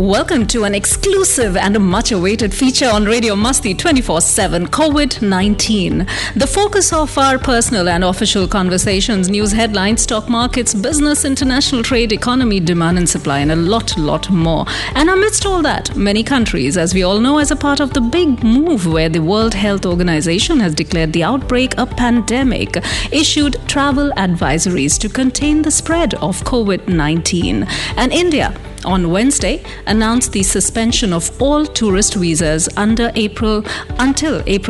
Welcome to an exclusive and a much-awaited feature on Radio Masti 24/7, COVID-19. The focus of our personal and official conversations, news headlines, stock markets, business, international trade, economy, demand and supply, and a lot more. And amidst all that, many countries, as we all know, as a part of the big move where the World Health Organization has declared the outbreak a pandemic, issued travel advisories to contain the spread of COVID-19. And India, on Wednesday, announced the suspension of all tourist visas until April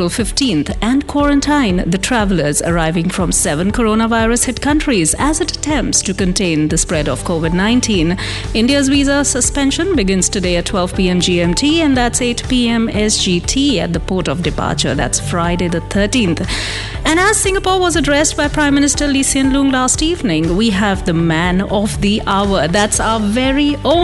15th and quarantine the travelers arriving from 7 coronavirus-hit countries as it attempts to contain the spread of COVID-19. India's visa suspension begins today at 12 p.m. GMT, and that's 8 p.m. SGT at the port of departure. That's Friday the 13th. And as Singapore was addressed by Prime Minister Lee Hsien Loong last evening, we have the man of the hour. That's our very own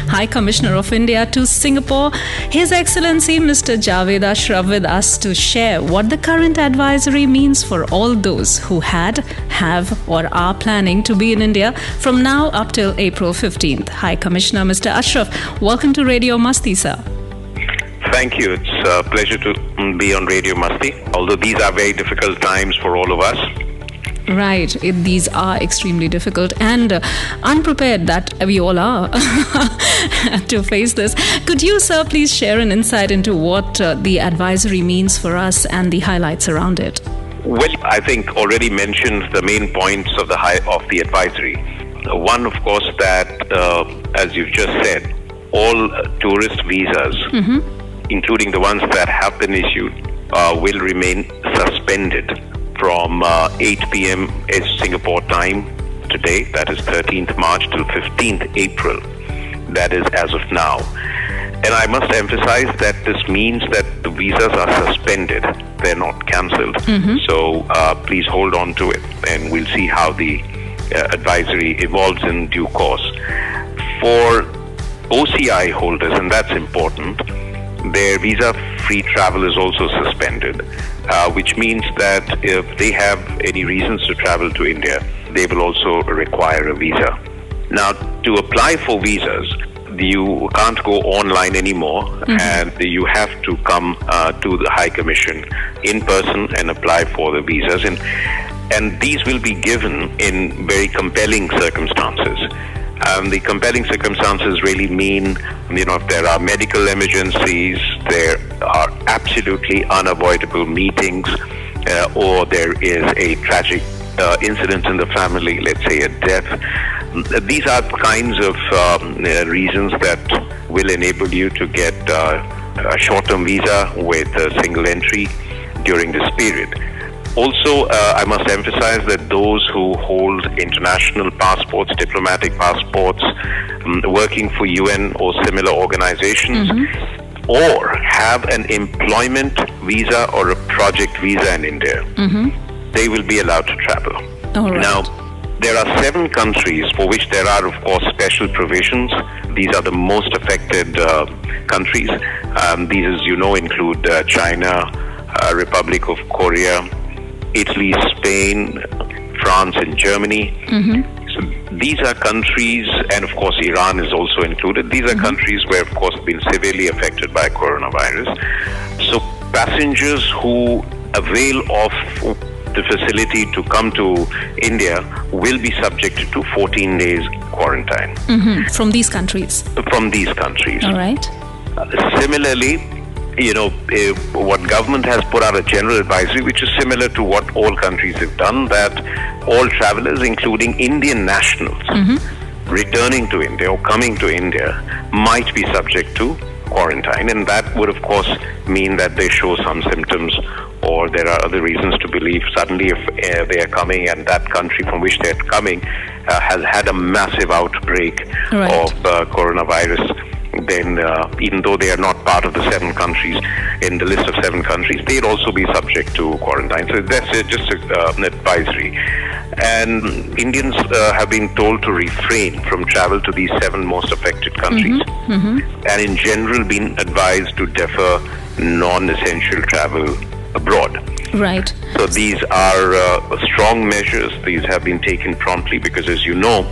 High Commissioner of India to Singapore, His Excellency Mr Jawed Ashraf, with us to share what the current advisory means for all those who have or are planning to be in India from now up till April 15th. High Commissioner Mr Ashraf, welcome to Radio Masti, sir. Thank you. It's a pleasure to be on Radio Masti, although these are very difficult times for all of us. Right. These are extremely difficult and unprepared that we all are to face this. Could you, sir, please share an insight into what the advisory means for us and the highlights around it? Well, I think already mentioned the main points of the advisory. One, of course, that as you've just said, all tourist visas, including the ones that have been issued, will remain suspended from 8 p.m. Singapore time today, that is 13th March, till 15th April, that is as of now. And I must emphasize that this means that the visas are suspended, they're not cancelled. So please hold on to it, and we'll see how the advisory evolves in due course. For HCI holders, and that's important, their visa-free travel is also suspended, which means that if they have any reasons to travel to India, they will also require a visa. Now, to apply for visas, you can't go online anymore, and you have to come to the High Commission in person and apply for the visas. And these will be given in very compelling circumstances. The compelling circumstances really mean, if there are medical emergencies, there are absolutely unavoidable meetings, or there is a tragic incident in the family, let's say a death. These are kinds of reasons that will enable you to get a short-term visa with a single entry during this period. Also, I must emphasize that those who hold international passports, diplomatic passports, working for UN or similar organizations, or have an employment visa or a project visa in India, they will be allowed to travel. All right. Now, there are 7 countries for which there are, of course, special provisions. These are the most affected countries. These, as you know, include China, Republic of Korea, Italy, Spain, France, and Germany. So these are countries, and of course Iran is also included. These are countries where, of course, been severely affected by coronavirus. So passengers who avail of the facility to come to India will be subjected to 14 days quarantine. From these countries? From these countries. All right. Similarly, what government has put out a general advisory, which is similar to what all countries have done, that all travelers, including Indian nationals, returning to India or coming to India, might be subject to quarantine. And that would, of course, mean that they show some symptoms, or there are other reasons to believe suddenly if they are coming and that country from which they're coming has had a massive outbreak of coronavirus, then even though they are not part of the 7 countries in the list of 7 countries, they'd also be subject to quarantine. So that's just an advisory. And Indians have been told to refrain from travel to these 7 most affected countries, and in general been advised to defer non-essential travel abroad. Right. So these are strong measures. These have been taken promptly because, as you know,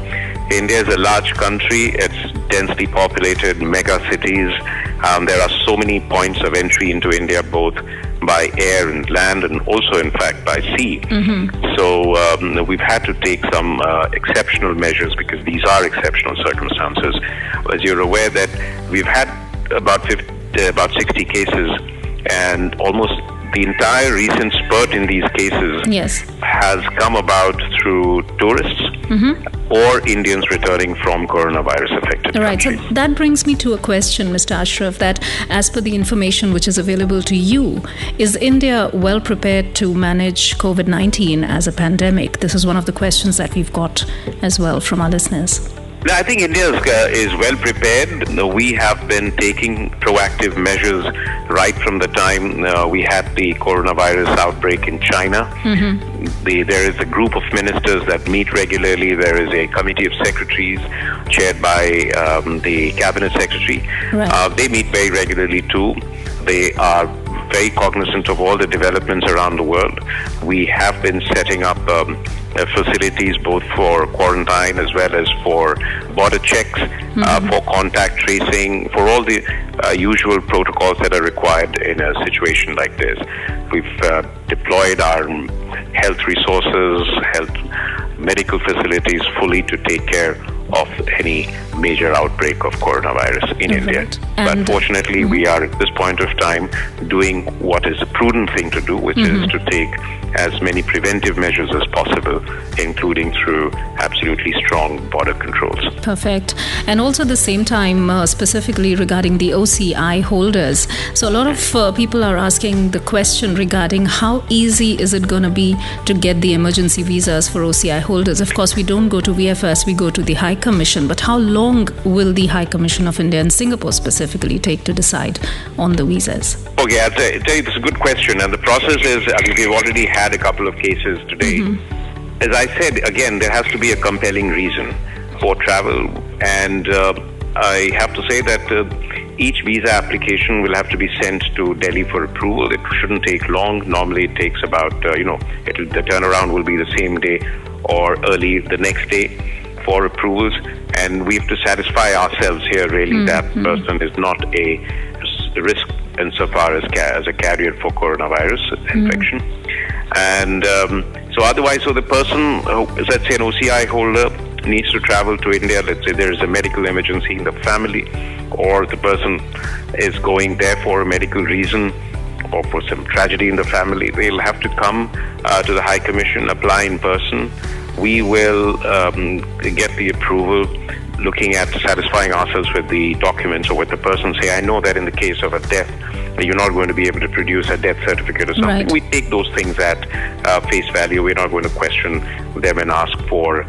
India is a large country. It's densely populated mega cities. There are so many points of entry into India, both by air and land, and also, in fact, by sea. So we've had to take some exceptional measures because these are exceptional circumstances. As you're aware that we've had about 60 cases, and almost the entire recent spurt in these cases has come about through tourists or Indians returning from coronavirus-affected countries. So that brings me to a question, Mr. Ashraf, that as per the information which is available to you, is India well prepared to manage COVID-19 as a pandemic? This is one of the questions that we've got as well from our listeners. No, I think India is well prepared. We have been taking proactive measures right from the time we had the coronavirus outbreak in China. There is a group of ministers that meet regularly. There is a committee of secretaries chaired by the cabinet secretary. They meet very regularly too. They are very cognizant of all the developments around the world. We have been setting up facilities both for quarantine as well as for border checks, for contact tracing, for all the usual protocols that are required in a situation like this. We've deployed our health resources, medical facilities fully to take care of any major outbreak of coronavirus in India. But fortunately, we are at this point of time doing what is a prudent thing to do, which is to take as many preventive measures as possible, including through absolutely strong border controls. Perfect. And also at the same time, specifically regarding the OCI holders. So a lot of people are asking the question regarding how easy is it going to be to get the emergency visas for OCI holders? Of course, we don't go to VFS, we go to the High Commission. But how long will the High Commission of India and Singapore specifically take to decide on the visas? Okay, I'll tell you, it's a good question. And the process is, we've already had a couple of cases today. As I said, again, there has to be a compelling reason for travel. And I have to say that each visa application will have to be sent to Delhi for approval. It shouldn't take long. Normally it takes about, the turnaround will be the same day or early the next day for approvals. And we have to satisfy ourselves here really that person is not a risk insofar as a carrier for coronavirus infection. And so otherwise, so the person, let's say an OCI holder, needs to travel to India. Let's say there is a medical emergency in the family, or the person is going there for a medical reason or for some tragedy in the family. They'll have to come to the High Commission, apply in person. We will get the approval, looking at satisfying ourselves with the documents or with the person. Say, I know that in the case of a death, you're not going to be able to produce a death certificate or something. We take those things at face value. We're not going to question them and ask for,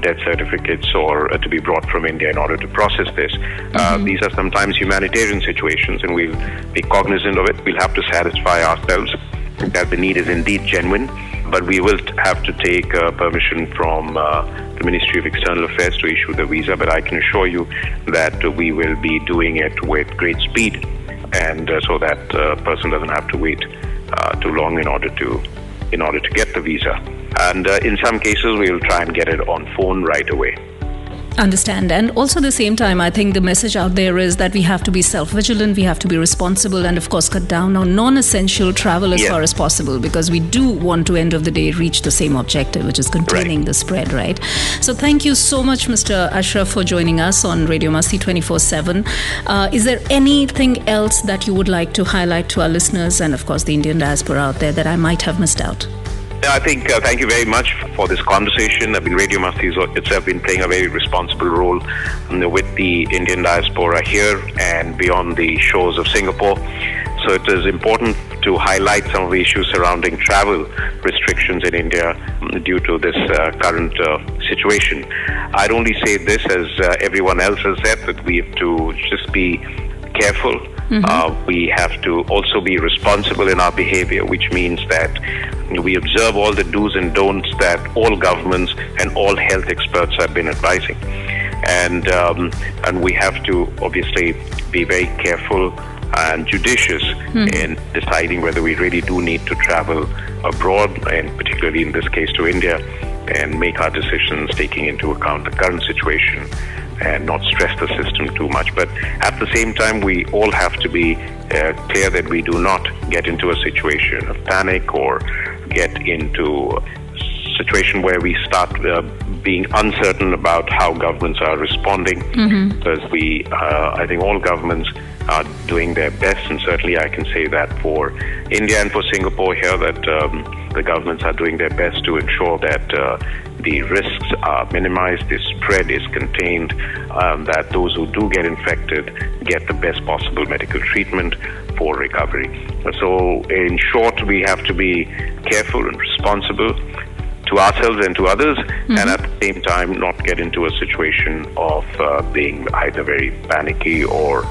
death certificates or to be brought from India in order to process this. These are sometimes humanitarian situations, and we'll be cognizant of it. We'll have to satisfy ourselves that the need is indeed genuine, but we will have to take permission from the Ministry of External Affairs to issue the visa. But I can assure you that we will be doing it with great speed, and so that person doesn't have to wait too long in order to get the visa. And in some cases, we will try and get it on phone right away. Understand. And also at the same time, I think the message out there is that we have to be self-vigilant, we have to be responsible, and of course cut down on non-essential travel as far as possible, because we do want to, end of the day, reach the same objective, which is containing the spread, right? So thank you so much, Mr. Ashraf, for joining us on Radio Masti 24/7. Is there anything else that you would like to highlight to our listeners and of course the Indian diaspora out there that I might have missed out? I think thank you very much for this conversation. Radio Masti itself been playing a very responsible role with the Indian diaspora here and beyond the shores of Singapore. So it is important to highlight some of the issues surrounding travel restrictions in India due to this current situation. I'd only say this, as everyone else has said, that we have to just be careful. We have to also be responsible in our behavior, which means that we observe all the do's and don'ts that all governments and all health experts have been advising. And we have to obviously be very careful and judicious in deciding whether we really do need to travel abroad, and particularly in this case to India, and make our decisions taking into account the current situation and not stress the system too much. But at the same time, we all have to be clear that we do not get into a situation of panic or get into a situation where we start being uncertain about how governments are responding, because I think all governments are doing their best, and certainly I can say that for India and for Singapore here, that the governments are doing their best to ensure that the risks are minimized, the spread is contained, that those who do get infected get the best possible medical treatment for recovery. So in short, we have to be careful and responsible to ourselves and to others, and at the same time not get into a situation of being either very panicky or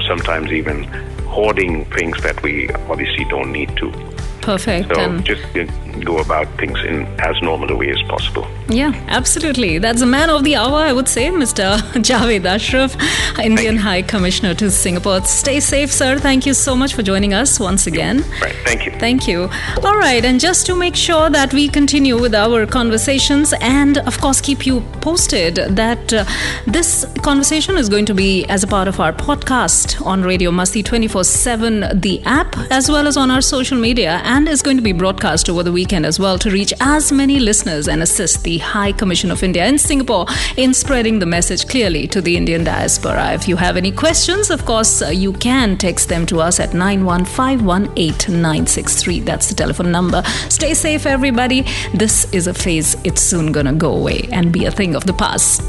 sometimes even hoarding things that we obviously don't need to. Perfect. So just go about things in as normal a way as possible. Yeah, absolutely. That's a man of the hour, I would say, Mr. Jawed Ashraf, Indian High Commissioner to Singapore. Stay safe, sir. Thank you so much for joining us once again. Right. Thank you. Thank you. All right. And just to make sure that we continue with our conversations and, of course, keep you posted that this conversation is going to be as a part of our podcast on Radio Masti 24/7, the app, as well as on our social media, and is going to be broadcast over the weekend as well to reach as many listeners and assist the High Commission of India in Singapore in spreading the message clearly to the Indian diaspora. If you have any questions, of course, you can text them to us at 91518963. That's the telephone number. Stay safe, everybody. This is a phase. It's soon going to go away and be a thing of the past.